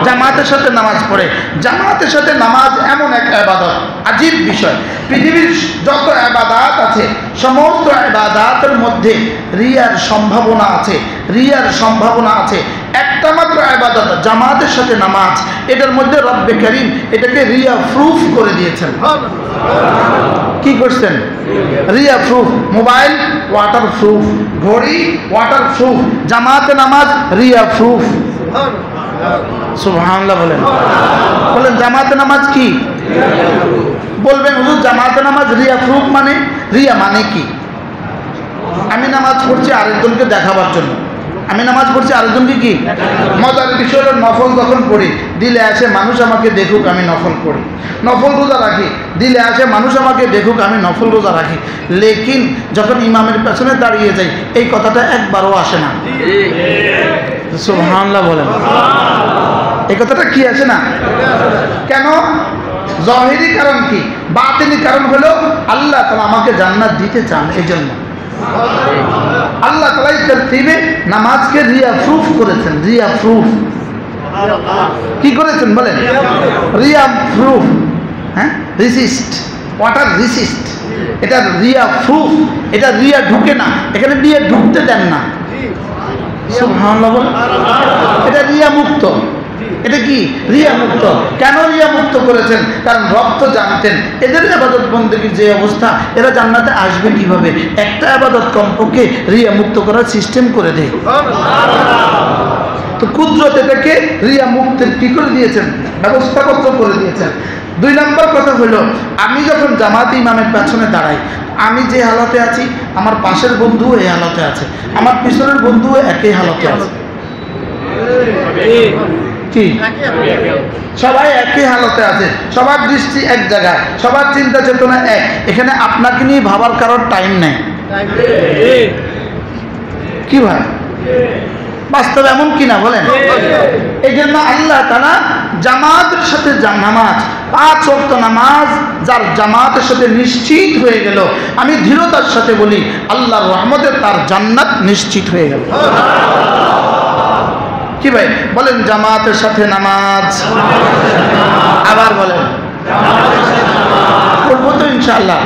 জামাতের সাথে নামাজ পড়ে। জামাতের সাথে নামাজ এমন একটা ইবাদত, আজীব বিষয়। পৃথিবীর যত ইবাদত আছে সমস্ত ইবাদতের মধ্যে রিয়ার সম্ভাবনা আছে, রিয়ার সম্ভাবনা আছে। একটা মাত্র ইবাদত জামাতের সাথে নামাজ, এটার মধ্যে রব্বে কারীম এটাকে রিয়া প্রুফ করে দিয়েছেন। কি করছেন? Riya proof. Mobile water proof, ঘড়ি ওয়াটার প্রুফ, জামাতে নামাজ রিয়া প্রুফ। সুবহানাল্লাহ বলেন। বলেন জামাতে নামাজ কি? বলবেন হুজুর জামাতে নামাজ রিয়া প্রুফ মানে? রিয়া মানে কি? আমি নামাজ পড়ছি আরেকজনকে দেখাবার জন্য, আমি নামাজ পড়ছি আরেকজনকে কি? মজার বিষয় হলো নফল যখন পড়ি দিলে আসে মানুষ আমাকে দেখুক আমি নফল পড়ি, নফল রোজা রাখি দিলে আসে মানুষ আমাকে দেখুক আমি নফল রোজা রাখি। লেকিন যখন ইমামের পেছনে দাঁড়িয়ে যাই এই কথাটা একবারও আসে না। সুবহানাল্লাহ বলেন। এই কথাটা কি আসে না? কেন? জাহিরি কারণ কি? বাতিনি কারণ হলো আল্লাহ তাআলা আমাকে জান্নাত দিতে চান, এই জন্য আল্লাহ তাআলা তারতিবে নামাজকে রিয়া প্রুফ করেছেন। রিয়া প্রুফ কি করেছেন বলেন? রিয়া প্রুফ। হ্যাঁ, রিসিস্ট, ওয়াটার রিসিস্ট, এটা রিয়া প্রুফ। এটা রিয়া ঢুকে না, এখানে রিয়া ঢুকতে দেন না। সুবহানাল্লাহ বলেন। এটা রিয়া মুক্ত। এটা কি? রিয়া মুক্ত। কেন রিয়া মুক্ত করেছেন? কারণ রব তো জানতেন এদের ইবাদত বন্দেগীর যে অবস্থা, এরা জান্নাতে আসবে কিভাবে। একটা ইবাদত কমপক্ষে রিয়া মুক্ত করার সিস্টেম করে দেয়। তো কুদরত এটাকে রিয়া মুক্তের কি করে দিয়েছেন? ব্যবস্থাপত্র করে দিয়েছেন। 2 নম্বর কথা হলো আমি যখন জামাতে ইমামের পেছনে দাঁড়াই, আমি যে হালতে আছি আমার পাশের বন্ধুও এই হালতে আছে, আমার পিছনের বন্ধুও একই হালতে আছে। কি? সবাই একই হালতে আছে, সবার দৃষ্টি এক জায়গায়, সবার চিন্তা চেতনা এক। এখানে আপনাকে নিয়ে ভাবার কারোর টাইম নেই। কি ভাই? বাস্তবে এমন কিনা বলেন? এই জন্য আল্লাহ তাআলা জামাতের সাথে নামাজ, 5 ওয়াক্ত নামাজ যার জামাতের সাথে নিশ্চিত হয়ে গেল, আমি দৃঢ়তার সাথে বলি আল্লাহর রহমতে তার জান্নাত নিশ্চিত হয়ে গেল। কি ভাই বলেন? জামাতের সাথে নামাজ। আবার বলেন। করবো তো ইনশাআল্লাহ।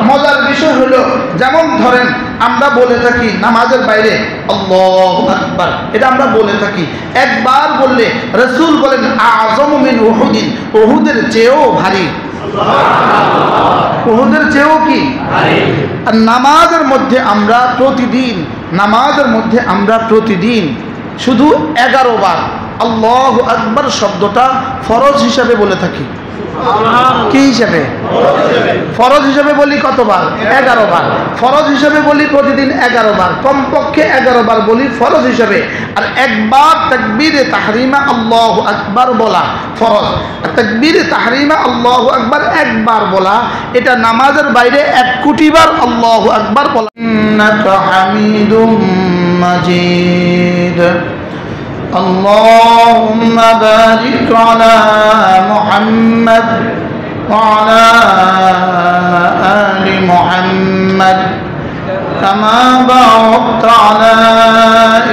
মজার বিষয় হলো যেমন ধরেন আমরা বলে থাকি নামাজের বাইরে আল্লাহু আকবার, এটা আমরা বলে থাকি। একবার বললে রাসূল বলেন আযমু মিন উহুদিন, উহুদের চেয়েও ভারী। উহুদের চেয়েও কি ভারী। আর নামাজের মধ্যে আমরা প্রতিদিন শুধু 11 বার আল্লাহু আকবার শব্দটা ফরজ হিসাবে বলে থাকি। কি হিসাবে? ফরজ হিসাবে বলি কতবার? 11 বার। ফরজ হিসাবে বলি প্রতিদিন 11 বার, কমপক্ষে 11 বার বলি ফরজ হিসাবে। আর একবার তাকবীরে তাহরিমা আল্লাহু আকবার বলা ফরজ, আর তাকবীরে তাহরিমা আল্লাহু আকবার একবার বলা, এটা নামাজের বাইরে 1 কোটি বার আল্লাহু আকবার বলা। ইন্নাকা হামিদুম মাজিদ। اللهم بارك على محمد وعلى آل محمد كما باركت على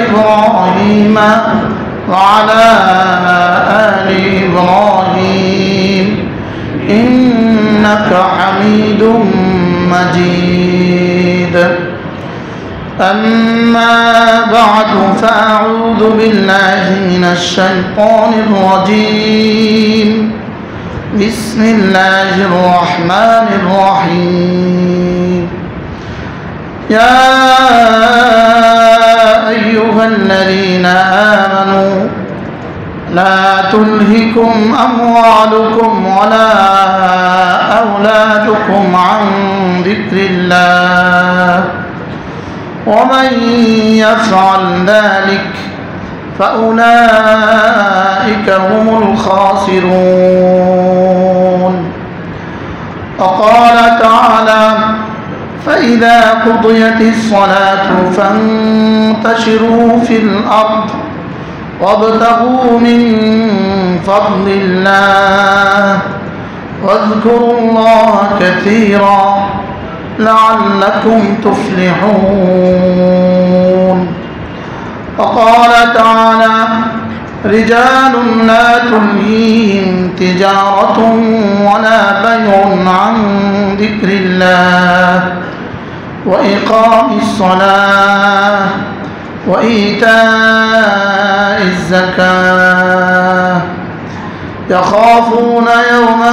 إبراهيم وعلى آل إبراهيم إنك حميد مجيد. أما بعد فأعوذ بالله من الشيطان الرجيم. بسم الله الرحمن الرحيم. يا أيها الذين آمنوا لا تلهكم أموالكم ولا أولادكم عن ذكر الله ومن يفعل ذلك فأولئك هم الخاسرون. وقال تعالى فإذا قضيت الصلاة فانتشروا في الأرض وابتغوا من فضل الله واذكروا الله كثيرا لعلكم تفلحون. وقال تعالى رجال لا تلهيهم تجارة ولا بيع عن ذكر الله وإقام الصلاة وإيتاء الزكاة يخافون يوما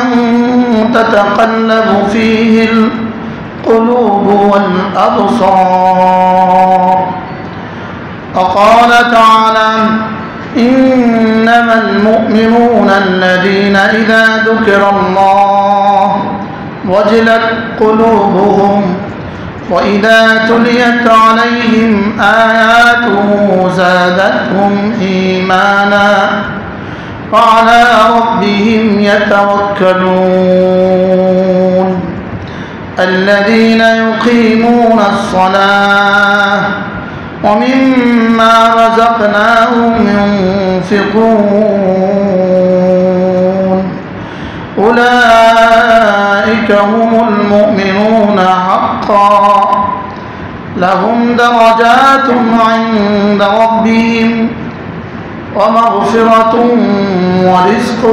تتقلب فيه القلوب والأبصار. وقال تعالى إنما المؤمنون الذين إذا ذكر الله وجلت قلوبهم وإذا تليت عليهم آياته زادتهم إيمانا وعلى ربهم يتوكلون الذين يقيمون الصلاة ومما رزقناهم ينفقون أولئك هم المؤمنون حقا لهم درجات عند ربهم ومغفرة ورزق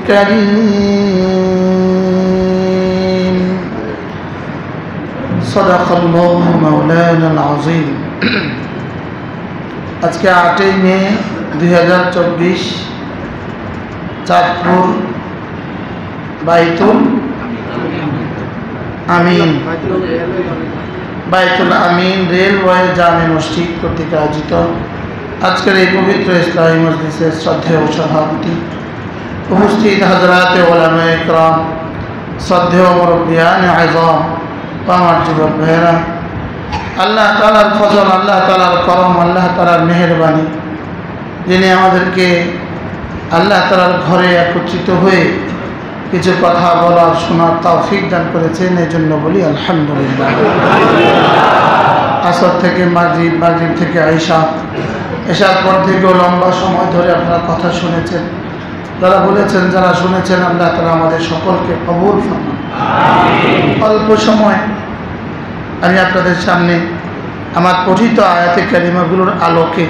كريم. صدق الله مولانا العظيم. আজকে 8 মে 2024 চাঁদপুর বাইতুল আমিন রেলওয়ে জামে মসজিদ কর্তৃক আয়োজিত আজকের এই পবিত্র ইসলামী মজলিসের শ্রদ্ধেয় সভাপতি, উপস্থিত হযরতে উলামায়ে ইকরাম, শ্রদ্ধেয় মুরব্বিয়ানে আযম, আমার যুবক ভাইয়েরা, আল্লাহ তাআলার ফজল, আল্লাহ তাআলার করম, আল্লাহ তাআলার মেহেরবানি, যিনি আমাদেরকে আল্লাহ তাআলার ঘরে একত্রিত হয়ে কিছু কথা বলার শোনার তৌফিক দান করেছেন, এই জন্য বলি আলহামদুলিল্লাহ। আসর থেকে মাগরিব, মাগরিব থেকে আয়েশা, এশার পর থেকেও লম্বা সময় ধরে আপনারা কথা শুনেছেন। যারা বলেছেন, যারা শুনেছেন, আল্লাহ তাআলা আমাদের সকলকে কবুল ফরমান। অল্প সময় আমি আপনাদের সামনে আমার পঠিত আয়াতে কারিমাগুলোর আলোকে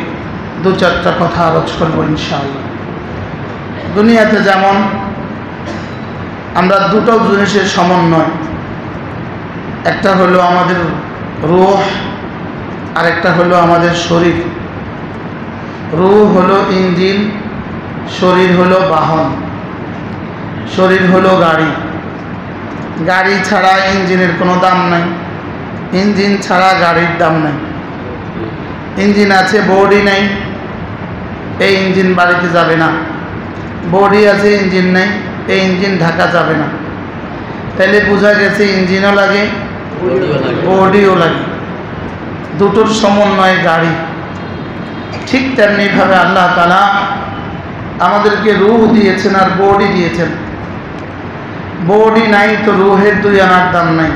2-4টা কথা আলোচ করব ইনশাআল্লাহ। দুনিয়াতে যেমন আমরা দুটো জিনিসের সমন্বয়, একটা হলো আমাদের রূহ, আরেকটা হলো আমাদের শরীর। রূহ হলো ইঞ্জিন, শরীর হলো বাহন। শরীর হলো গাড়ি। গাড়ি ছাড়া ইঞ্জিনের কোনো দাম নাই, ইঞ্জিন ছাড়া গাড়ির দাম নাই। ইঞ্জিন আছে, বডি নাই, এই ইঞ্জিন বাড়িতে যাবে না। বডি আছে, ইঞ্জিন নেই, এই ইঞ্জিন ঢাকা যাবে না। তাইলে বোঝা গেছে ইঞ্জিনও লাগে, বডিও লাগে, দুটোর সমন্বয়ে গাড়ি। ঠিক তেমনিভাবে আল্লাহ তাআলা আমাদেরকে রূহ দিয়েছেন আর বডি দিয়েছেন। বডি নাই তো রূহের 2 আনার দাম নাই,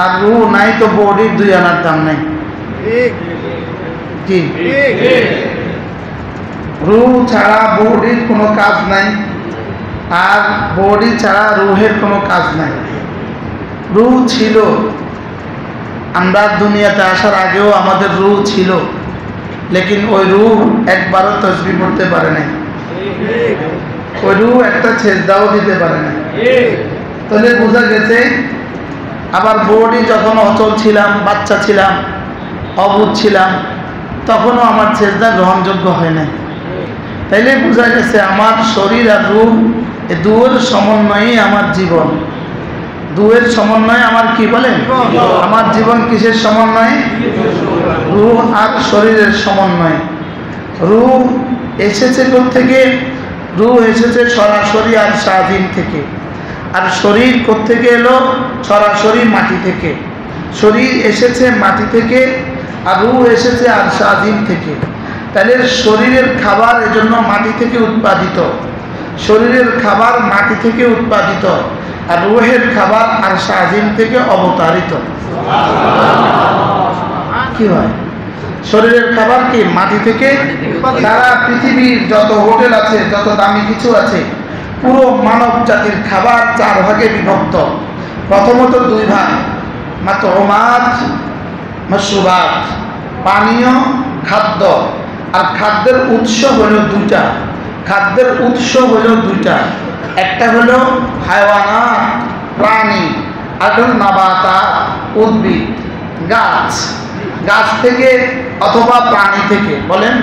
আর রূহ নাই তো বডির 2 আনার দাম নাই। কি রূহ ছাড়া বডির কোনো কাজ নাই, আর বডি ছাড়া রূহের কোনো কাজ নাই। রূহ ছিল, আমরা দুনিয়াতে আসার আগেও আমাদের রূহ ছিল, লেকিন ওই রূহ একবারও তসবিহ পড়তে পারে নাই, ওই রূহ একটা সেজদাও দিতে পারে নাই। তাহলে বোঝা গেছে। আবার বডি যখন অচল ছিলাম, বাচ্চা ছিলাম, অবুঝ ছিলাম, তখনও আমার সেজদা গ্রহণযোগ্য হয় নাই। তাইলে বোঝা গেছে আমার শরীর আর রূহ, এই দুয়ের সমন্বয়ে আমার জীবন। দুয়ের সমন্বয়ে আমার কি বলেন? আমার জীবন কিসের সমন্বয়ে? রূহ আর শরীরের সমন্বয়ে। রূহ এসেছে কোত্থেকে? রূহ এসেছে সরাসরি আর স্বাধীন থেকে। আর শরীর কোত্থেকে এলো? সরাসরি মাটি থেকে। শরীর এসেছে মাটি থেকে, আর রূহ এসেছে আর স্বাধীন থেকে। তাহলে শরীরের খাবার এজন্য মাটি থেকে উৎপাদিত, শরীরের খাবার মাটি থেকে উৎপাদিত, আর রূহের খাবার আর স্বাধীন থেকে অবতারিত। কি হয়? শরীরের খাবার কি মাটি থেকে? সারা পৃথিবীর যত হোটেল আছে, যত দামি কিছু আছে, পুরো মানব জাতির খাবার 4 ভাগে বিভক্ত। প্রথমত 2 ভাগ, মাতউমাত, মাশরুবাত, পানীয়, খাদ্য। আর খাদ্যের উৎস হলো দুইটা। খাদ্যের উৎস হলো দুইটা, একটা হলো হায়ওয়ানাত প্রাণী, আর হলো নাবাতাত উদ্ভিদ, গাছ। গাছ থেকে অথবা প্রাণী থেকে, বলেন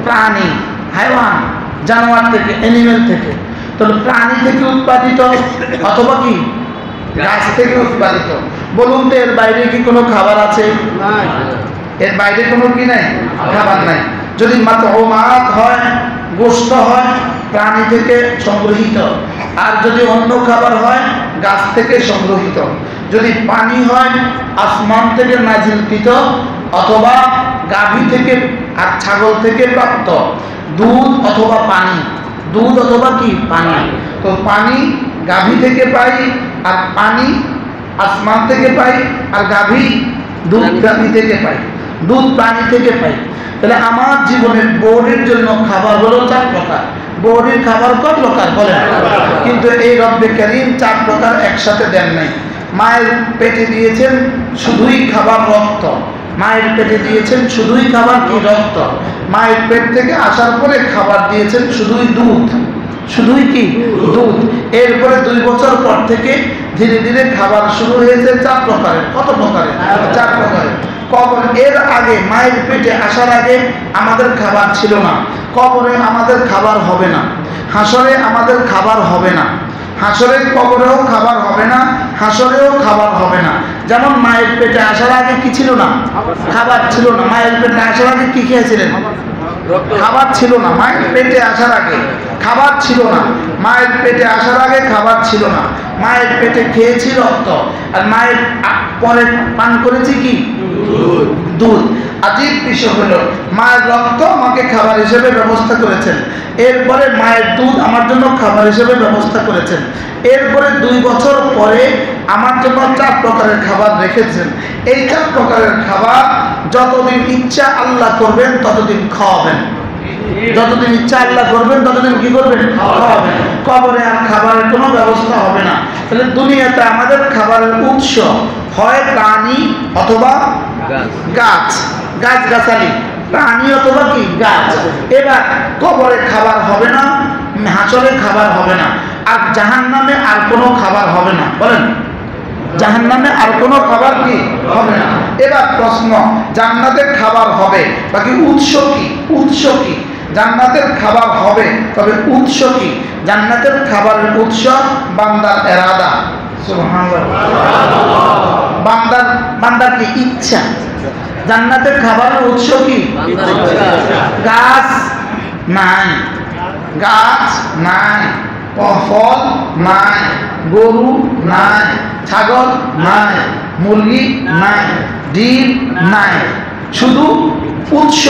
প্রাণী, হায়ওয়ান জানোয়ার থেকে, অ্যানিমেল থেকে। তাহলে প্রাণী থেকে উৎপাদিত অথবা কি গাছ থেকে উৎপাদিত। বলুন তো এর বাইরে কি কোনো খাবার আছে? এর বাইরে কোনো কি নাই, খাবার নাই। যদি মাতউমাত হয়, গোশত হয়, প্রাণী থেকে সংগ্রহিত। আর যদি অন্য খাবার হয়, গাছ থেকে সংগ্রহিত। যদি পানি হয়, আসমান থেকে নাজিলকৃত অথবা গাভী থেকে আর ছাগল থেকে প্রাপ্ত। দুধ অথবা পানি, দুধ অথবা কি পানি। তো পানি গাভী থেকে পাই, আর পানি আসমান থেকে পাই, আর গাভী দুধ গাভী থেকে পাই, দুধ প্রাণী থেকে পাই। তাহলে আমার জীবনের বউরের জন্য খাবার হলো 4 প্রকার। বউরের খাবার কত প্রকার বলেন? কিন্তু এই রব্বে কারীম 4 প্রকার একসাথে দেন নাই। মায়ের পেটে দিয়েছেন শুধুই খাবার রক্ত, মায়ের পেটে দিয়েছেন শুধুই খাবার কি রক্ত। মায়ের পেট থেকে আসার পরে খাবার দিয়েছেন শুধুই দুধ, শুধুই কি দুধ। এরপরে 2 বছর পর থেকে ধীরে ধীরে খাবার শুরু হয়েছে 4 প্রকারের। কত প্রকারের? 4 প্রকারের। কবর এর আগে, মায়ের পেটে আসার আগে আমাদের খাবার ছিল না। কবরে আমাদের খাবার হবে না, হাসরে আমাদের খাবার হবে না, হাসরে কবরেও খাবার হবে না, হাসরেও খাবার হবে না। যেমন মায়ের পেটে আসার আগে কি ছিল না? খাবার ছিল না। মায়ের পেটে আসার আগে কি খেয়েছিলেন? খাবার ছিল না। মায়ের পেটে আসার আগে খাবার ছিল না। মায়ের পেটে আসার আগে খাবার ছিল না। মায়ের পেটে খেয়েছি রক্ত, আর মায়ের পরে পান করেছি কি দুধ। আজীব বিষয় হলো মায়ের রক্ত আমাকে খাবার হিসেবে ব্যবস্থা করেছেন, এরপরে মায়ের দুধ আমার জন্য খাবার হিসেবে ব্যবস্থা করেছেন, এরপরে 2 বছর পরে আমার জন্য 4 প্রকারের খাবার রেখেছেন। এই 4 প্রকারের খাবার যতদিন ইচ্ছা আল্লাহ করবেন ততদিন খাওয়াবেন, যতদিন ইচ্ছা আল্লাহ করবেন ততদিন কি করবেন? খাওয়াবেন। কবরে আর খাবারের কোনো ব্যবস্থা হবে না। তাহলে দুনিয়াতে আমাদের খাবারের উৎস হয় প্রাণী অথবা গাছ, গাছগাছালি, প্রাণী অথবা কি গাছ। এবার কবরে খাবার হবে না, হাসরে খাবার হবে না, আর জাহান্নামে আর কোনো খাবার হবে না। বলেন জাহান্নামে আর কোনো খাবার কি হবে না। এবার প্রশ্ন, জান্নাতের খাবার হবে, বাকি উৎস কি? উৎস কি? জান্নাতের খাবার হবে, তবে উৎস কি? জান্নাতের খাবারের উৎস বান্দার এরাদা। সুবহানাল্লাহ। বান্দার কি ইচ্ছা। জান্নাতের খাবারের উৎস কি? গাছ নাই, গাছ নাই, ফল নাই, গরু নাই, ছাগল নাই, মুরগি নাই, ডিম নাই, শুধু উৎস।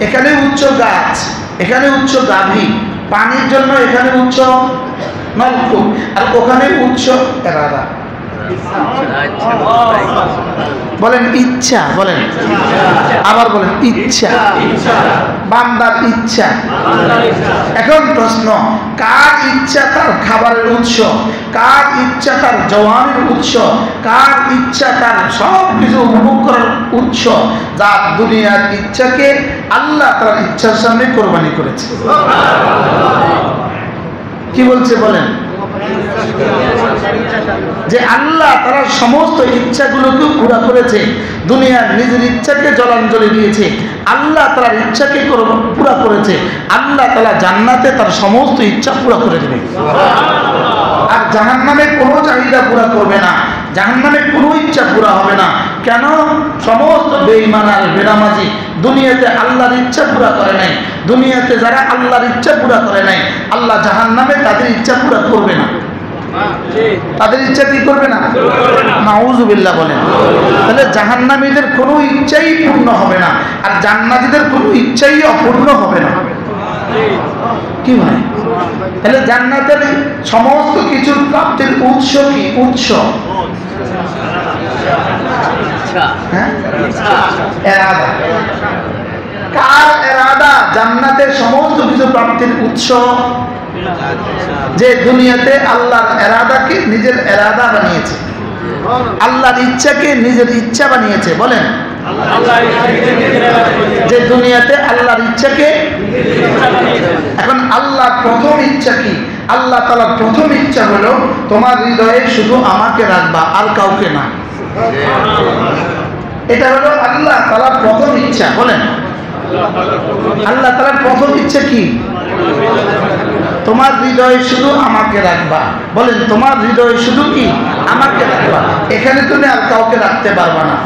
এখানে উৎস গাছ, এখানে উৎস গাভী, পানির জন্য এখানে উৎস নলকূপ, আর ওখানে উৎস এরাদা। বলেন ইচ্ছা, বলেন আবার বলেন ইচ্ছা, বান্দার ইচ্ছা। এখন প্রশ্ন, কার ইচ্ছা তার খাবারের উৎস, কার ইচ্ছা তার জওয়ানের উৎস, কার ইচ্ছা তার সব কিছু উপভোগ করার উৎস, যার দুনিয়ার ইচ্ছাকে আল্লাহ তার ইচ্ছার সামনে কোরবানি করেছে। কি বলছে বলেন? যে আল্লাহ তারা সমস্ত ইচ্ছাগুলোকে পুরা করেছে, দুনিয়ার নিজের ইচ্ছাকে জলাঞ্জলি দিয়েছে, আল্লাহ তার ইচ্ছাকে পুরা করেছে। আল্লাহ তাআলা জান্নাতে তার সমস্ত ইচ্ছা পুরা করে দেবে, আর জাহান্নামে কোনো চাহিদা পুরা করবে না, জাহান্নামে কোনো ইচ্ছা পুরা হবে না। কেন? সমস্ত বেঈমান আর বেনামাজি দুনিয়াতে আল্লাহর ইচ্ছা পুরা করে নাই। দুনিয়াতে যারা আল্লাহর ইচ্ছা পুরা করে নাই, আল্লাহ জাহান্নামে তাদের ইচ্ছা পুরা করবে না। তাদের ইচ্ছা কি করবে না? নাউযুবিল্লাহ বলেন। তাহলে জাহান্নামীদের কোনো ইচ্ছাই পূর্ণ হবে না, আর জান্নাতীদের কোনো ইচ্ছাই অপূর্ণ হবে না। কি ভাই? তাহলে জান্নাতের সমস্ত কিছুর প্রাপ্তির উৎস কি? উৎস এরাদা। কার এরাদা জান্নাতের সমস্ত কিছু প্রাপ্তির উৎস? যে দুনিয়াতে আল্লাহর এরাদাকে নিজের এরাদা বানিয়েছে, আল্লাহর ইচ্ছাকে নিজের ইচ্ছা বানিয়েছে। বলেন যে দুনিয়াতে আল্লাহর ইচ্ছাকে, এখন আল্লাহ প্রথম ইচ্ছা কি? আল্লাহ তাআলার প্রথম ইচ্ছা হলো তোমার হৃদয়ে শুধু আমাকে রাখবা, আর কাউকে না। এটা হলো আল্লাহ তাআলার প্রথম ইচ্ছা। বলেন আল্লাহ তাআলার প্রথম ইচ্ছা কি? তোমার হৃদয়ে শুধু আমাকে রাখবা। বলেন তোমার হৃদয়ে শুধু কি? আমাকে রাখবা। এখানে তুমি আর কাউকে রাখতে পারবা না,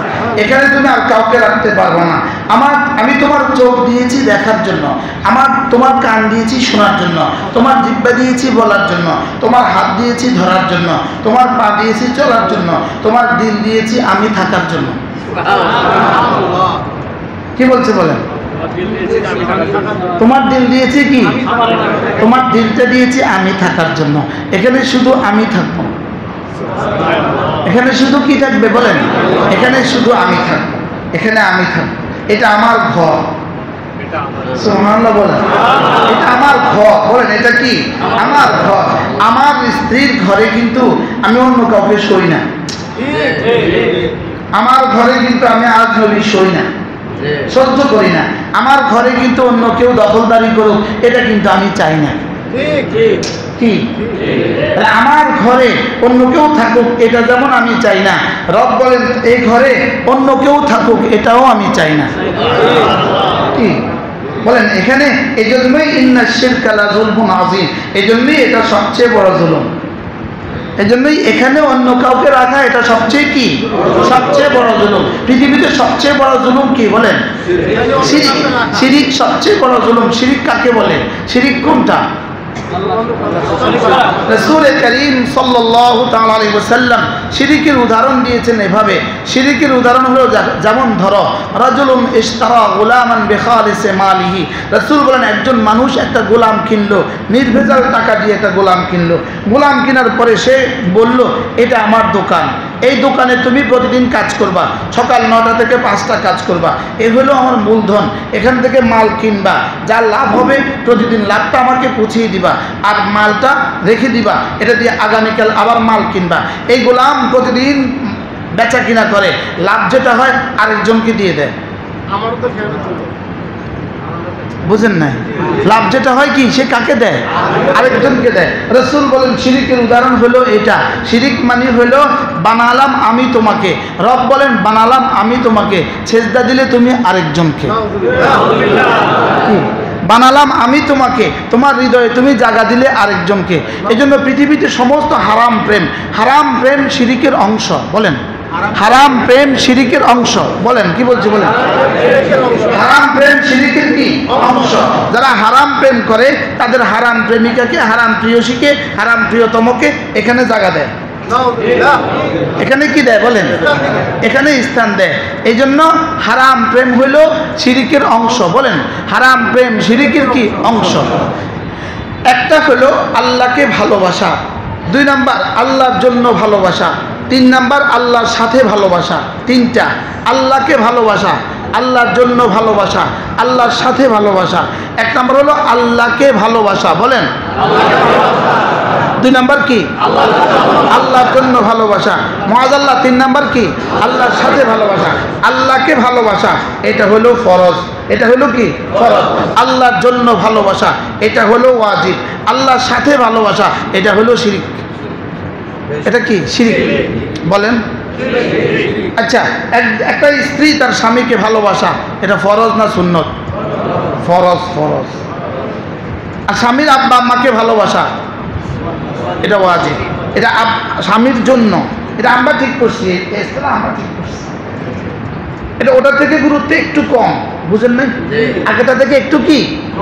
এখানে তুমি আর কাউকে রাখতে পারবা না। আমি তোমার চোখ দিয়েছি দেখার জন্য, তোমার কান দিয়েছি শোনার জন্য, তোমার জিহ্বা দিয়েছি বলার জন্য, তোমার হাত দিয়েছি ধরার জন্য, তোমার পা দিয়েছি চলার জন্য, তোমার দিল দিয়েছি আমি থাকার জন্য। কি বলছে বলেন? তোমার দিল দিয়েছি কি? তোমার দিলটা দিয়েছি আমি থাকার জন্য। এখানে শুধু আমি থাকবো, এখানে শুধু কি থাকবে বলেন? এখানে শুধু আমি থাকবো, এখানে আমি থাকবো। এটা আমার ঘর। সুবহানাল্লাহ বলেন। এটা আমার ঘর। বলেন এটা কি? আমার ঘর। আমার স্ত্রীর ঘরে কিন্তু আমি অন্য কাউকে সই না। আমার ঘরে কিন্তু আমি আজনবী সই না, সহ্য করি না। আমার ঘরে কিন্তু অন্য কেউ দখলদারি করুক, এটা কিন্তু আমি চাই না। কি আমার ঘরে অন্য কেউ থাকুক, এটা যেমন আমি চাই না, রব বলেন এই ঘরে অন্য কেউ থাকুক, এটাও আমি চাই না। কি বলেন? এখানে এই জন্যই ইন্না শিরকা লা যুলমুন আযীম, এই জন্যই এটা সবচেয়ে বড় জুলুম। এই জন্যই এখানে অন্য কাউকে রাখা এটা সবচেয়ে কি? সবচেয়ে বড় জুলুম। পৃথিবীতে সবচেয়ে বড় জুলুম কি বলেন? শিরিক। শিরিক সবচেয়ে বড় জুলুম। শিরিক কাকে বলে? শিরিক কোনটা? রাসূল করিম সাল্লাল্লাহু তাআলা আলাইহি ওয়াসাল্লাম শিরিকের উদাহরণ দিয়েছেন এভাবে। শিরিকের উদাহরণ হলো যেমন ধরো রাজুলুন ইশতারা গুলামান বিখালিসি মালিহি। রাসূল বলেন একজন মানুষ একটা গোলাম কিনলো, নির্ভেজাল টাকা দিয়ে একটা গোলাম কিনলো। গোলাম কেনার পরে সে বলল এটা আমার দোকান, এই দোকানে তুমি প্রতিদিন কাজ করবা, সকাল 9টা থেকে 5টা কাজ করবা, এই হলো আমার মূলধন, এখান থেকে মাল কিনবা, যা লাভ হবে প্রতিদিন লাভটা আমাকে পৌঁছিয়ে দিবা, আর মালটা রেখে দিবা, এটা দিয়ে আগামীকাল আবার মাল কিনবা। এই গোলাম প্রতিদিন বেচা কিনা করে, লাভ যেটা হয় আরেকজনকে দিয়ে দেয়। বুঝেন না? লাভ যেটা হয় কি সে কাকে দেয়? আরেকজনকে দেয়। রাসূল বলেন শিরিকের উদাহরণ হলো এটা। শিরিক মানে হলো বানালাম আমি তোমাকে, রব বলেন বানালাম আমি তোমাকে, সেজদা দিলে তুমি আরেকজনকে। বানালাম আমি তোমাকে, তোমার হৃদয়ে তুমি জায়গা দিলে আরেকজনকে। এজন্য পৃথিবীতে সমস্ত হারাম প্রেম শিরিকের অংশ। বলেন হারাম প্রেম শিরিকের অংশ। বলেন কি বলছি বলেন? হারাম প্রেম শিরিকের কি অংশ? যারা হারাম প্রেম করে তাদের হারাম প্রেমিকাকে, হারাম প্রিয়সীকে, হারাম প্রিয়তমকে এখানে জায়গা দেয়। এখানে কি দেয় বলেন? এখানে স্থান দেয়। এই জন্য হারাম প্রেম হইল শিরিকের অংশ। বলেন হারাম প্রেম শিরিকের কি অংশ? একটা হলো আল্লাহকে ভালোবাসা, 2 নাম্বার আল্লাহর জন্য ভালোবাসা, 3 নাম্বার আল্লাহর সাথে ভালোবাসা। 3টা আল্লাহকে ভালোবাসা, আল্লাহর জন্য ভালোবাসা, আল্লাহর সাথে ভালোবাসা। 1 নাম্বার হলো আল্লাহকে ভালোবাসা। বলেন 2 নাম্বার কি? আল্লাহর জন্য ভালোবাসা। মুআজ্জাল্লাহ 3 নাম্বার কি? আল্লাহর সাথে ভালোবাসা। আল্লাহকে ভালোবাসা এটা হলো ফরজ, এটা হলো কি ফরজ। আল্লাহর জন্য ভালোবাসা এটা হলো ওয়াজিব। আল্লাহর সাথে ভালোবাসা এটা হলো শিরিক। এটা কি শিরিক? বলেন। আচ্ছা একটা স্ত্রী তার স্বামীকে ভালোবাসা এটা ফরজ না সুন্নত? ফরজ। ফরজ। আর স্বামীর আব্বা আম্মাকে ভালোবাসা এটা ওয়াজিব। এটা স্বামীর জন্য, এটা আমরা ঠিক করছি, আমরা ঠিক করছি। এটা ওটার থেকে গুরুত্ব একটু কম, বুঝেন না? আগেটা থেকে একটু কি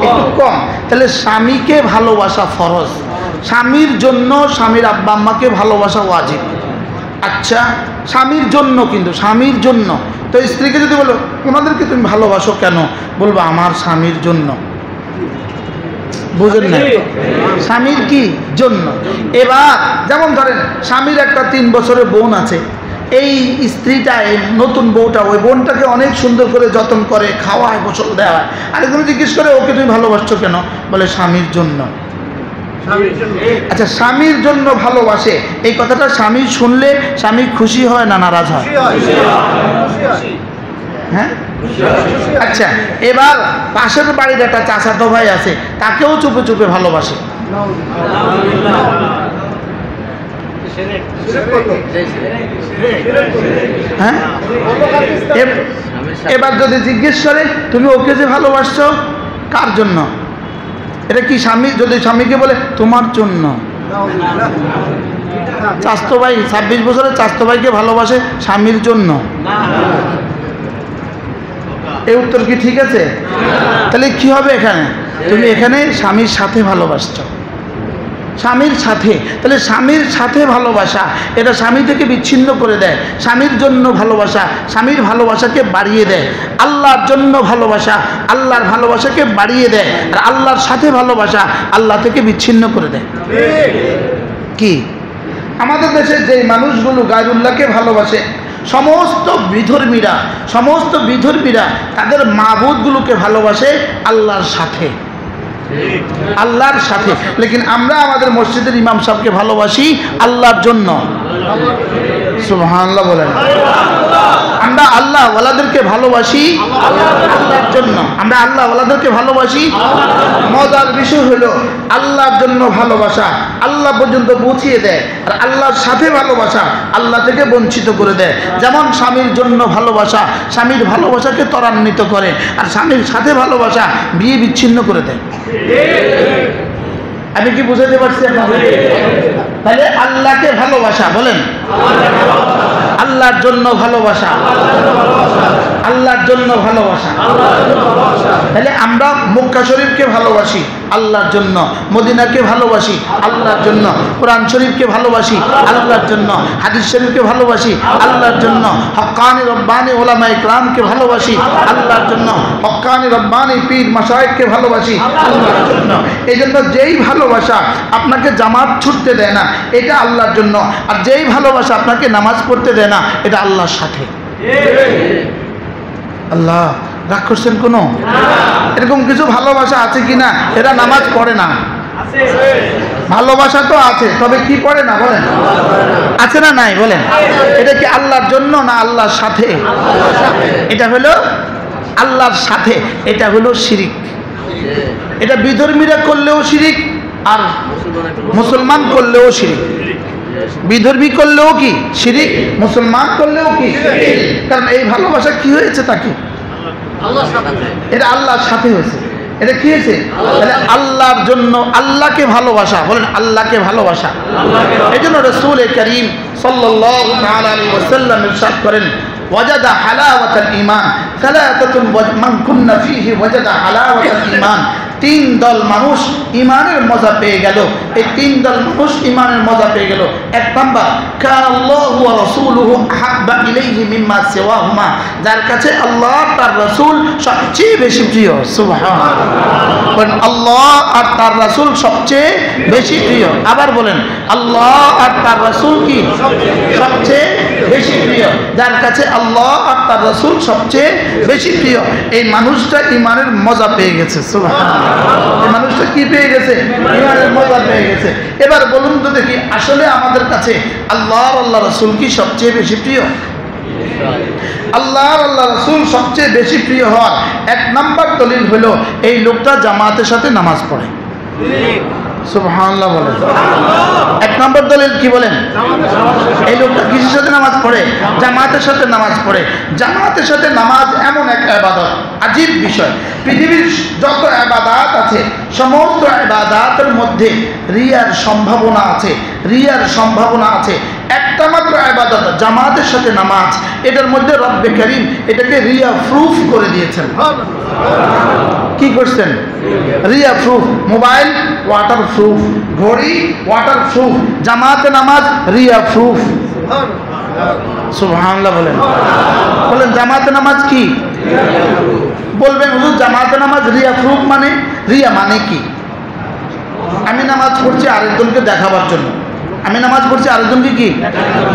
একটু কম। তাহলে স্বামীকে ভালোবাসা ফরজ, স্বামীর জন্য স্বামীর আব্বা আম্মাকে ভালোবাসা ওয়াজিব। আচ্ছা স্বামীর জন্য, কিন্তু স্বামীর জন্য তো স্ত্রীকে যদি বলো ওনাদেরকে তুমি ভালোবাসো কেন, বলবো আমার স্বামীর জন্য। বুঝেন না? স্বামীর কি জন্য। এবার যেমন ধরেন স্বামীর একটা 3 বছরের বোন আছে, এই স্ত্রীটা এই নতুন বউটা ওই বোনটাকে অনেক সুন্দর করে যত্ন করে, খাওয়ায়, গোসল দেওয়া। আরেকজন জিজ্ঞেস করে ওকে তুমি ভালোবাসছো কেন, বলে স্বামীর জন্য। আচ্ছা স্বামীর জন্য ভালোবাসে, এই কথাটা স্বামী শুনলে স্বামী খুশি হয় না নারাজ হয়? হ্যাঁ আচ্ছা, এবার পাশের বাড়ির একটা চাচাতো ভাই আছে, তাকেও চুপে চুপে ভালোবাসে, হ্যাঁ? এবার যদি জিজ্ঞেস করে তুমি ওকে যে ভালোবাসছো কার জন্য, এটা কি স্বামী? যদি স্বামীকে বলে তোমার জন্য, চাস্তো ভাই 26 বছরের চাস্তো ভাইকে ভালোবাসে স্বামীর জন্য, এই উত্তর কি ঠিক আছে? তাহলে কি হবে এখানে? তুমি এখানে স্বামীর সাথে ভালোবাসছো, স্বামীর সাথে, তাহলে স্বামীর সাথে ভালোবাসা এটা স্বামী থেকে বিচ্ছিন্ন করে দেয়, স্বামীর জন্য ভালোবাসা স্বামীর ভালোবাসাকে বাড়িয়ে দেয়, আল্লাহর জন্য ভালোবাসা আল্লাহর ভালোবাসাকে বাড়িয়ে দেয়, আর আল্লাহর সাথে ভালোবাসা আল্লাহ থেকে বিচ্ছিন্ন করে দেয়। কি আমাদের দেশে যে মানুষগুলো গায়রুল্লাহকে ভালোবাসে, সমস্ত বিধর্মীরা তাদের মাবুদগুলোকে ভালোবাসে আল্লাহর সাথে, আল্লাহর সাথে। লেকিন আমরা আমাদের মসজিদের ইমাম সাহেবকে ভালোবাসি আল্লাহর জন্য, সুবহানাল্লাহ বলেন। আমরা আল্লাহ ওয়ালাদেরকে ভালোবাসি আল্লাহর জন্য, আমরা আল্লাহ ওয়ালাদেরকে ভালোবাসি। মজার বিষয় হলো আল্লাহর জন্য ভালোবাসা আল্লাহ পর্যন্ত পৌঁছিয়ে দেয়, আর আল্লাহর সাথে ভালোবাসা আল্লাহ থেকে বঞ্চিত করে দেয়। যেমন স্বামীর জন্য ভালোবাসা স্বামীর ভালোবাসাকে ত্বরান্বিত করে, আর স্বামীর সাথে ভালোবাসা বিয়ে বিচ্ছিন্ন করে দেয়। আমি কি বুঝাতে পারছি আপনাদের? তাহলে আল্লাহকে ভালোবাসা বলেন, আল্লাহর জন্য ভালোবাসা আল্লাহর জন্য ভালোবাসা। তাহলে আমরা মক্কা শরীফকে ভালোবাসি আল্লাহর জন্য, মদিনাকে ভালোবাসি আল্লাহর জন্য, কোরআন শরীফকে ভালোবাসি আল্লাহর জন্য, হাদিস শরীফকে ভালোবাসি আল্লাহর জন্য, হক্কানি রব্বানি ওলামা ইকরামকে ভালোবাসি আল্লাহর জন্য, হক্কানি রব্বানি পীর মাশায়েখকে ভালোবাসি আল্লাহর জন্য। এই জন্য যেই ভালোবাসা আপনাকে জামাত ছুটতে দেয় না এটা আল্লাহর জন্য, আর যেই ভালোবাসা আপনাকে নামাজ পড়তে দেয় না এটা আল্লাহর সাথে। আল্লাহ রাগ করছেন কোনো? এরকম কিছু ভালোবাসা আছে কিনা এরা নামাজ পড়ে না? ভালোবাসা তো আছে, তবে কি পড়ে না বলেন? আছে না নাই বলেন? এটা কি আল্লাহর জন্য না আল্লাহর সাথে? এটা হলো আল্লাহর সাথে, এটা হলো শিরিক। এটা বিধর্মীরা করলেও শিরিক, আর মুসলমান করলেও শিরিক। বিধর্মী করলেও কি শিরিক, মুসলমান করলেও কি শিরিক। কারণ এই ভালোবাসা কি হয়েছে তাকে? এটা আল্লাহর সাথে হয়েছে। এটা কি হয়েছে? তাহলে আল্লাহর জন্য আল্লাহকে ভালোবাসা বলেন, আল্লাহকে ভালোবাসা। এই জন্য রাসূল করিম সাল্লাল্লাহু তাআলা আলাইহি ওয়াসাল্লাম ইরশাদ করেন, ওয়াজাদা হালাওয়াতাল ঈমান সালাতাতুন মান কুন্না ফীহি ওয়াজাদা হালাওয়াতাল ঈমান। তিন দল মানুষ ইমানের মজা পেয়ে গেল। এই তিন দল মানুষ ইমানের মজা পেয়ে গেল। এক নাম্বার, কানাল্লাহু ওয়া রাসূলুহু আহাব্বা ইলাইহি মিম্মা সিওয়াহুমা, যার কাছে আল্লাহ তার রাসূল সবচেয়ে বেশি প্রিয়। সুবহানাল্লাহ বলেন, আল্লাহ আর তার রাসূল সবচেয়ে বেশি প্রিয়। আবার বলেন, আল্লাহ আর তার রাসূল কি সবচেয়ে বেশি প্রিয়। যার কাছে আল্লাহ আর তার রাসূল সবচেয়ে বেশি প্রিয়, এই মানুষটা ইমানের মজা পেয়ে গেছে। সুবহানাল্লাহ, এই মানুষটা কি পেয়ে গেছে? ইমানের মজা পেয়ে গেছে। এবার বলুন তো দেখি, আসলে আমাদের কাছে আল্লাহ আর আল্লাহ রাসূল কি সবচেয়ে বেশি প্রিয়? আল্লাহ আর আল্লাহ রাসূল সবচেয়ে বেশি প্রিয় হওয়ার এক নাম্বার দলিল হলো এই লোকটা জামাতের সাথে নামাজ পড়ে। সুবহানাল্লাহ বলেন। এক নম্বর দলিল কি বলেন? এই লোকটা কিসের সাথে নামাজ পড়ে? জামাতের সাথে নামাজ পড়ে। জামাতের সাথে নামাজ এমন এক ইবাদত, আজীব বিষয়। পৃথিবীর যত ইবাদত আছে সমস্ত ইবাদতের মধ্যে রিয়ার সম্ভাবনা আছে, রিয়ার সম্ভাবনা আছে। একটা মাত্র ইবাদত জামাতের সাথে নামাজ, এটার মধ্যে রব্বে করিম এটাকে রিয়া প্রুফ করে দিয়েছেন। কি করছেন? Riya proof. Mobile water proof, ঘড়ি ওয়াটার প্রুফ, জামাতে নামাজ রিয়া প্রুফ। সুবহানাল্লাহ বলেন। বলেন জামাতে নামাজ কি? বলবেন হুজুর জামাতে নামাজ রিয়া প্রুফ মানে? রিয়া মানে কি? আমি নামাজ পড়ছি আরেকজনকে দেখাবার জন্য, আমি নামাজ পড়ছি আরেকজনকে কি?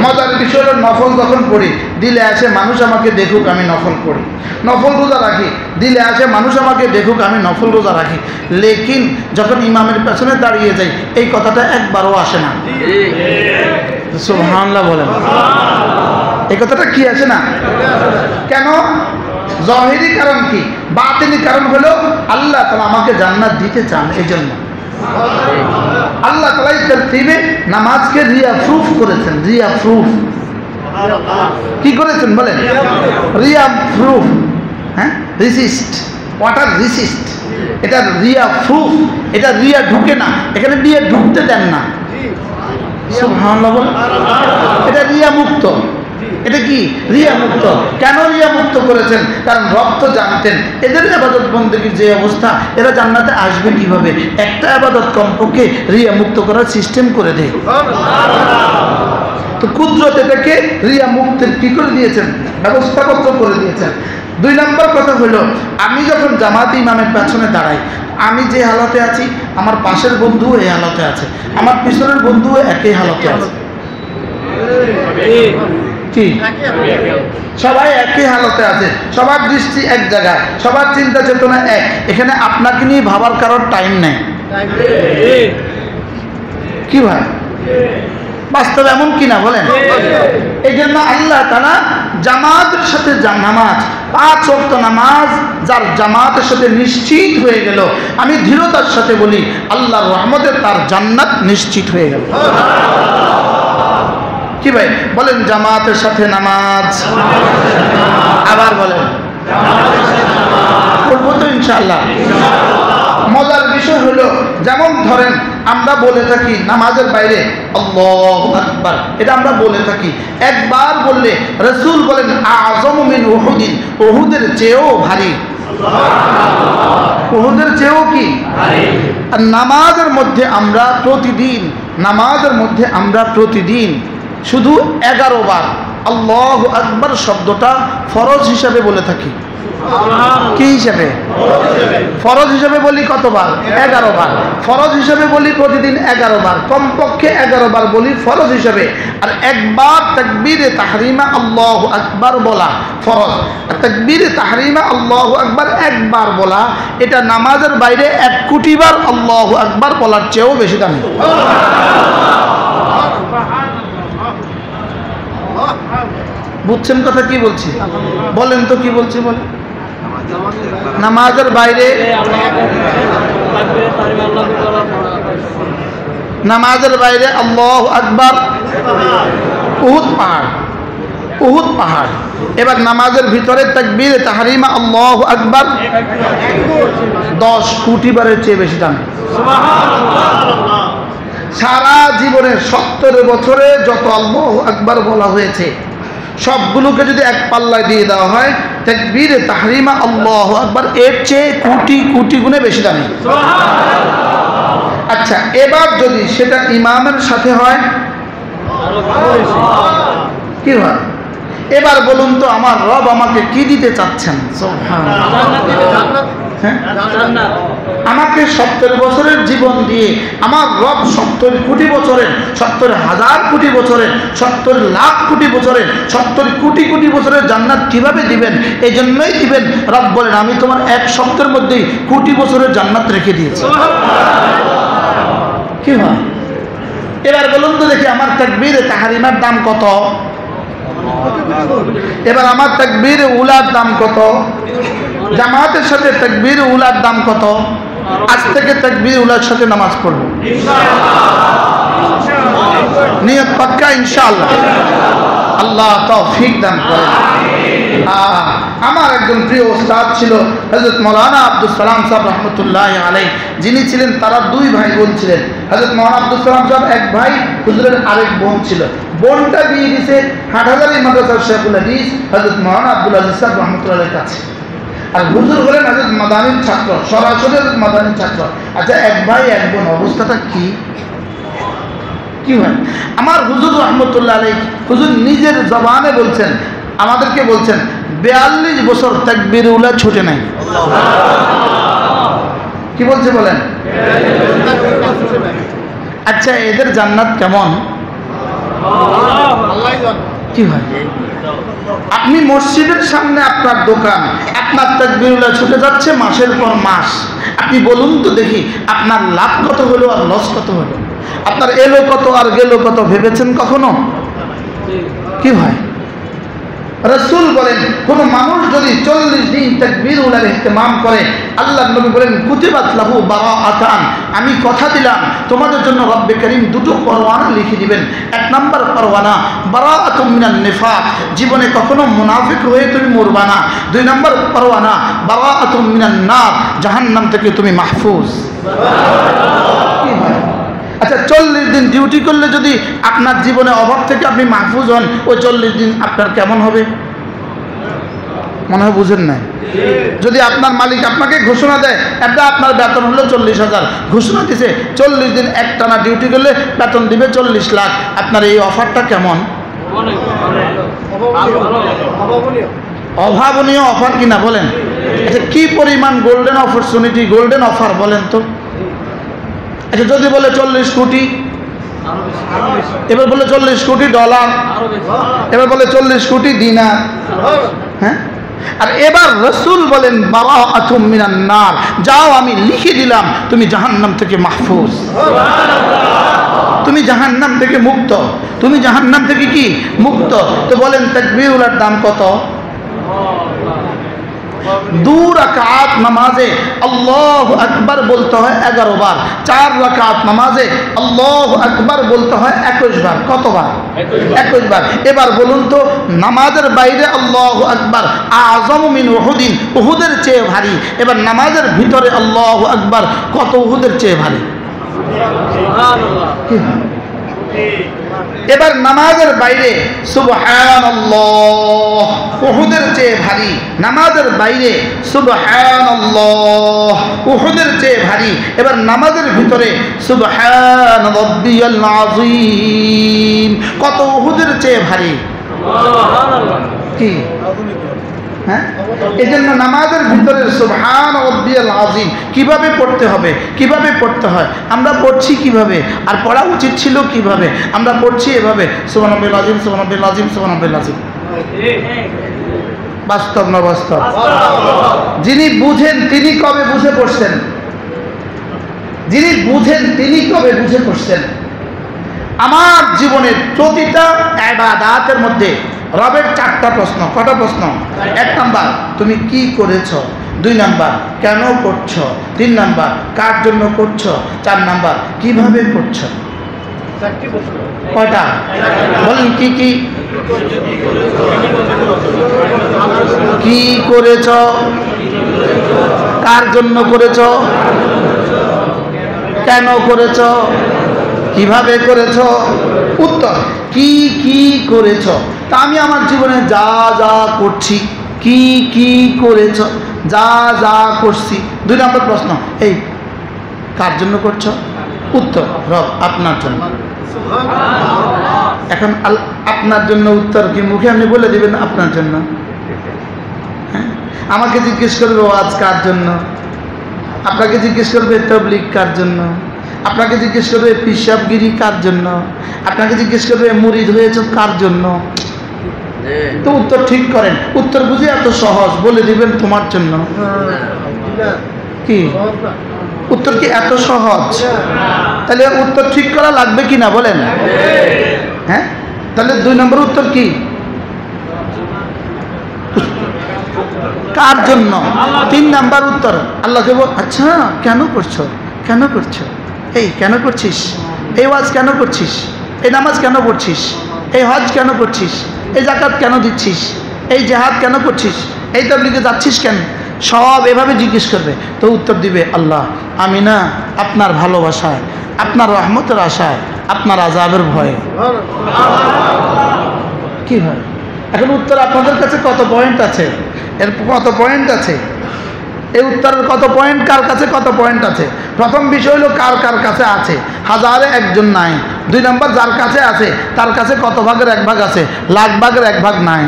মজার বিষয় হলো নফল যখন পড়ি দিলে আসে মানুষ আমাকে দেখুক আমি নফল পড়ি, নফল রোজা রাখি দিলে আসে মানুষ আমাকে দেখুক আমি নফল রোজা রাখি। লেকিন যখন ইমামের পেছনে দাঁড়িয়ে যাই এই কথাটা একবারও আসে না। সুবহানাল্লাহ বলেন। এই কথাটা কি আসে না? কেন? জহিরি কারণ কি, বাতিনি কারণ হলো আল্লাহ তাআলা আমাকে জান্নাত দিতে চান। এই জন্য আল্লাহ তাআলা এই তরতিবে নামাজকে রিয়া প্রুফ করেছেন। রিয়া প্রুফ কি করেছেন বলেন? রিয়া প্রুফ, হ্যাঁ, রিসিস্ট, ওয়াটার রিসিস্ট, এটা রিয়া প্রুফ। এটা রিয়া ঢুকে না, এখানে রিয়া ঢুকতে দেন না। সুবহানাল্লাহ বলেন। এটা রিয়া মুক্ত। এটা কি রিয়া মুক্ত? কেন রিয়া মুক্ত করেছেন? কারণ রব তো জানতেন এদের ইবাদত বন্দেগীর যে অবস্থা, এরা জান্নাতে আসবে কিভাবে। একটা ইবাদত কমপক্ষে রিয়া মুক্ত করার সিস্টেম করে দেয়। তো কুদরত এটাকে রিয়া মুক্তের কি করে দিয়েছেন, ব্যবস্থাপত্র করে দিয়েছেন। 2 নম্বর কথা হলো, আমি যখন জামাতে ইমামের পেছনে দাঁড়াই, আমি যে হালতে আছি আমার পাশের বন্ধুও এই হালতে আছে, আমার পিছনের বন্ধুও একই হালতে আছে। কি সবাই একই হালতে আছে, সবার দৃষ্টি এক জায়গায়, সবার চিন্তা চেতনা এক। এখানে আপনাকে নিয়ে ভাবার কারোর টাইম নেই। কি ভাই, বাস্তব এমন কিনা বলেন? এই জন্য আল্লাহ তাআলা জামাতের সাথে নামাজ, 5 ওয়াক্ত নামাজ যার জামাতের সাথে নিশ্চিত হয়ে গেল, আমি দৃঢ়তার সাথে বলি আল্লাহর রহমতে তার জান্নাত নিশ্চিত হয়ে গেল। কি ভাই বলেন? জামাতের সাথে নামাজ, আবার বলেন করবো তো ইনশাআল্লাহ। মজার বিষয় হলো, যেমন ধরেন আমরা বলে থাকি নামাজের বাইরে আল্লাহু আকবার, এটা আমরা বলে থাকি। একবার বললে রাসূল বলেন আযমু মিন উহুদিন, উহুদের চেয়েও ভারী। উহুদের চেয়েও কি ভারী। আর নামাজের মধ্যে আমরা প্রতিদিন শুধু 11 বার আল্লাহু আকবার শব্দটা ফরজ হিসাবে বলে থাকি। কি হিসাবে? ফরজ হিসাবে বলি কতবার? 11 বার। ফরজ হিসাবে বলি প্রতিদিন 11 বার, কমপক্ষে 11 বার বলি ফরজ হিসাবে। আর একবার তাকবীরে তাহরিমা আল্লাহু আকবার বলা ফরজ, আর তাকবীরে তাহরিমা আল্লাহু আকবার একবার বলা, এটা নামাজের বাইরে 1 কোটি বার আল্লাহু আকবার বলার চেয়েও বেশি দামি। বুঝছেন কথা কি বলছি? বলেন তো কি বলছি বলেন। নামাজের বাইরে আল্লাহু আকবার, উহুদ পাহাড়। এবার নামাজের ভিতরে তাকবীরে তাহরিমা আল্লাহু আকবার 10 কোটি বারের চেয়ে বেশি দাম। সারা জীবনে 70 বছরে যত আল্লাহু আকবার বলা হয়েছে সবগুলোকে যদি এক পাল্লায় দিয়ে দেওয়া হয়, তাকবীরে তাহরিমা আল্লাহু আকবার এর চেয়ে কোটি কোটি গুণে বেশি দামি। আচ্ছা, এবার যদি সেটা ইমামের সাথে হয় কি হয়? এবার বলুন তো আমার রব আমাকে কি দিতে চাচ্ছেন? আমাকে 70 বছরের জীবন দিয়ে আমার রব 70 কোটি বছরের, 70,000 কোটি বছরের, 70 লাখ কোটি বছরের, 70 কোটি কোটি বছরের জান্নাত কিভাবে দিবেন? এই জন্যই দিবেন, রব বলেন আমি তোমার 1 সপ্তাহের মধ্যেই কোটি বছরের জান্নাত রেখে দিয়েছি। কি হয়? এবার বলুন তো দেখি আমার তাকবীরে তাহরিমার দাম কত? এবার আমার তাকবীরে উলার দাম কত? জামাতের সাথে তাকবীর উলার দাম কত? আজ থেকে তাকবীর উলার সাথে নামাজ পড়ব ইনশাআল্লাহ। নিয়ত পাক্কা ইনশাআল্লাহ। আল্লাহ তৌফিক দান করেন। আমার একজন প্রিয় ওস্তাদ ছিল হযরত মাওলানা আব্দুল সালাম সাহেব রহমতুল্লাহি আলাইহি, যিনি ছিলেন, তারা 2 ভাই বোন ছিলেন। হযরত মাওলানা আব্দুল সালাম সাহেব এক ভাই, হুজুরের আরেক বোন ছিল। বোনটা বিয়ে দিয়েছে হাটহাজারী মাদ্রাসার শেখুল হাদিস হযরত মাওলানা আব্দুল আজিজ সাহেব রহমতুল্লাহির কাছে। আর হুজুর হলেন হযরত মাদানীর ছাত্র, সরাসরি হযরত মাদানীর ছাত্র। আচ্ছা, এক ভাই এক বোন, অবস্থাটা কি হয়? আমার হুজুর রহমতুল্লাহ আলাইহি, হুজুর নিজের জবানে বলছেন, আমাদেরকে বলছেন 42 বছর তাকবীর উলা ছুটে নাই। কি বলছে বলেন? আচ্ছা, এদের জান্নাত কেমন? কি হয়? আপনি মসজিদের সামনে আপনার দোকান, আপনার তাকবীর উলা ছুটে যাচ্ছে মাসের পর মাস। আপনি বলুন তো দেখি আপনার লাভ কত হলো আর লস কত হলো? আপনার এলো কত আর গেল কত ভেবেছেন কখনো? কি হয়? রাসূল বলেন কোন মানুষ যদি 40 দিন তাকবীরুল ইহতিমাম করে, আল্লাহর নবী বলেন কুতিবাত লাহু বারাআতান, আমি কথা দিলাম তোমাদের জন্য রব্বে কারীম দুটো পরওয়ানা লিখে দিবেন। এক নাম্বার পরওয়ানা বারাআতুম মিনান নিফাক, জীবনে কখনো মুনাফিক হয়ে তুমি মরবা না। 2 নাম্বার পরওয়ানা বারাআতুম মিনান নার, জাহান্নাম থেকে তুমি মাহফুজ। আচ্ছা 40 দিন ডিউটি করলে যদি আপনার জীবনে অভাব থেকে আপনি মাহফুজ হন, ওই 40 দিন আপনার কেমন হবে মনে হয় বুঝেন নাই? যদি আপনার মালিক আপনাকে ঘোষণা দেয় একটা আপনার বেতন হলো 40,000, ঘোষণা দিছে 40 দিন একটানা ডিউটি করলে বেতন দিবে 40 লাখ, আপনার এই অফারটা কেমন? অভাবনীয় অফার কিনা বলেন? আচ্ছা কি পরিমাণ গোল্ডেন অপরচুনিটি, গোল্ডেন অফার বলেন তো? আচ্ছা যদি বলে 40 কোটি, এবার বলে 40 কোটি ডলার, এবার বলে 40 কোটি দিনার, হ্যাঁ? আর এবার রাসূল বলেন বারাআতুম মিনান নার, যাও আমি লিখে দিলাম তুমি জাহান্নাম থেকে মাহফুজ, তুমি জাহান্নাম থেকে মুক্ত, তুমি জাহান্নাম থেকে কি মুক্ত। তো বলেন তাকবীরুলের দাম কত? 2 রাকাত নামাজে আল্লাহু আকবার বলতে হয় 11 বার, 4 রাকাত নামাজে আল্লাহু আকবার বলতে হয় 21 বার। কতবার? 21 বার। এবার বলুন তো নামাজের বাইরে আল্লাহু আকবার আযম মিন উহুদিন, উহুদের চেয়ে ভারী। এবার নামাজের ভিতরে আল্লাহু আকবার কত উহুদের চেয়ে ভারী? এবার নামাজের বাইরে সুবহানাল্লাহ উহুদের চেয়ে ভারী, নামাজের বাইরে সুবহানাল্লাহ উহুদের চেয়ে ভারী। এবার নামাজের ভিতরে সুবহান রাব্বিয়াল আযীম কত উহুদের চেয়ে ভারী? কি হ্যাঁ? এজন্য নামাজের ভিতরে সুবহান রাব্বিয়াল আযীম কিভাবে পড়তে হবে, কিভাবে পড়তে হয়, আমরা পড়ছি কিভাবে, আর পড়া উচিত ছিল কিভাবে? আমরা পড়ছি এভাবে সুবহানাল্লাহিল আযীম, সুবহানাল্লাহিল আযীম, সুবহানাল্লাহিল আযীম। বাস্তব না বাস্তব? যিনি বুঝেন তিনি কবে বুঝে পড়ছেন? যিনি বুঝেন তিনি কবে বুঝে পড়ছেন? আমার জীবনের প্রতিটা ইবাদতের মধ্যে রবের 4টা প্রশ্ন। কটা প্রশ্ন? 1 নাম্বার তুমি কি করেছো, 2 নাম্বার কেন করছো, 3 নাম্বার কার জন্য করছো, 4 নাম্বার কিভাবে করছো। কয়টা বলেন? কি কি কি করেছো, কার জন্য করেছো, কেন করেছো, কিভাবে করেছো। উত্তর কি কি করেছো। তা আমি আমার জীবনে যা যা করছি, কি কি করেছো, যা যা করছি। 2 নম্বর প্রশ্ন এই কার জন্য করছো? উত্তর রব আপনার জন্য। এখন আপনার জন্য উত্তর কি মুখে আপনি বলে দিবেন আপনার জন্য? হ্যাঁ, আমাকে জিজ্ঞেস করবে আজ কার জন্য, আপনাকে জিজ্ঞেস করবে তাবলীগ কার জন্য, আপনাকে জিজ্ঞেস করবে পিশাবগিরি কার জন্য, আপনাকে জিজ্ঞেস করবে মুরিদ হয়েছ কার জন্য। তো উত্তর ঠিক করেন। উত্তর বুঝে এত সহজ, বলে দিবেন তোমার জন্য। কি উত্তর কি এত সহজ? তাহলে উত্তর ঠিক করা লাগবে কি না বলেন? হ্যাঁ, তাহলে 2 নম্বর উত্তর কি? কার জন্য। 3 নাম্বার উত্তর আল্লাহকে বল। আচ্ছা কেন করছো, কেন করছো, এই কেন করছিস, এই ওয়াজ কেন করছিস, এই নামাজ কেন পড়ছিস, এই হজ কেন করছিস, এই যাকাত কেন দিচ্ছিস, এই জিহাদ কেন করছিস, এই তাবলীগে যাচ্ছিস কেন, সব এভাবে জিজ্ঞেস করবে। তো উত্তর দিবে আল্লাহ আমি না আপনার ভালোবাসায়, আপনার রহমতের আশায়, আপনার আযাবের ভয়ে। কি হয়? এখন উত্তর আপনাদের কাছে কত পয়েন্ট আছে, এর কত পয়েন্ট আছে, এই উত্তরের কত পয়েন্ট, কার কাছে কত পয়েন্ট আছে। প্রথম বিষয় হলো কার কার কাছে আছে, 1000-এ 1 নাই। 2 নম্বর যার কাছে আছে তার কাছে কত ভাগের 1 ভাগ আছে, লাখ ভাগের 1 ভাগ নাই।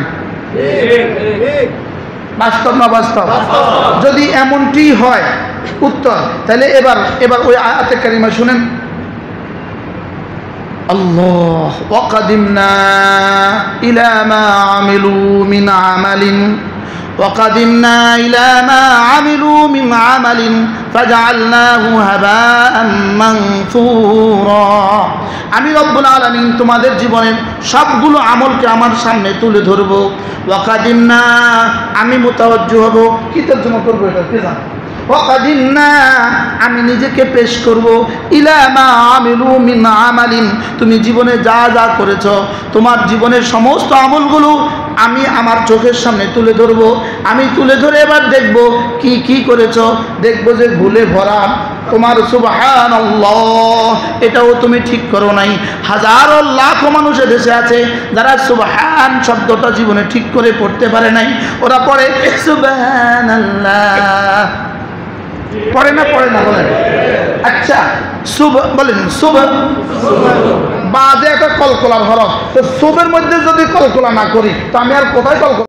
বাস্তব না বাস্তব? যদি এমনটি হয় উত্তর, তাহলে এবার ওই আয়াতে কারিমা শুনেন। আল্লাহ ওয়াকাদিমনা ইলা মা আমিলু মিন আমালিন وقدمنا إلى ما عملوا من عمل ফাজআলনাহু হাবাআম মানসুরা। আমি রব্বুল আলামিন তোমাদের জীবনের সবগুলো আমলকে আমার সামনে তুলে ধরব। ওয়াকাদিমনা, আমি মুতাওয়াজ্জিহ হব, কি তর্জমা করব এটা কি জানো? ওয়াকাদিমনা, আমি নিজেকে পেশ করব, ইলা মা আমিলু মিন আমালিন, তুমি জীবনে যা যা করেছ তোমার জীবনের সমস্ত আমলগুলো আমি আমার চোখের সামনে তুলে ধরব। আমি তুলে ধরে এবার দেখব কি কি করেছ, দেখব যে ভুলে ভরা তোমার সুবহানাল্লাহ এটাও তুমি ঠিক করো নাই। হাজারো লাখো মানুষ দেশে আছে যারা সুবহান শব্দটা জীবনে ঠিক করে পড়তে পারে নাই। ওরা পড়ে সুবহানাল্লাহ, পড়ে না বলেন? আচ্ছা বলেন শুভ বাজে একটা কলকলার হরফ, তো শুভের মধ্যে যদি কলকলা না করি তো আমি আর কোথায় কলকলা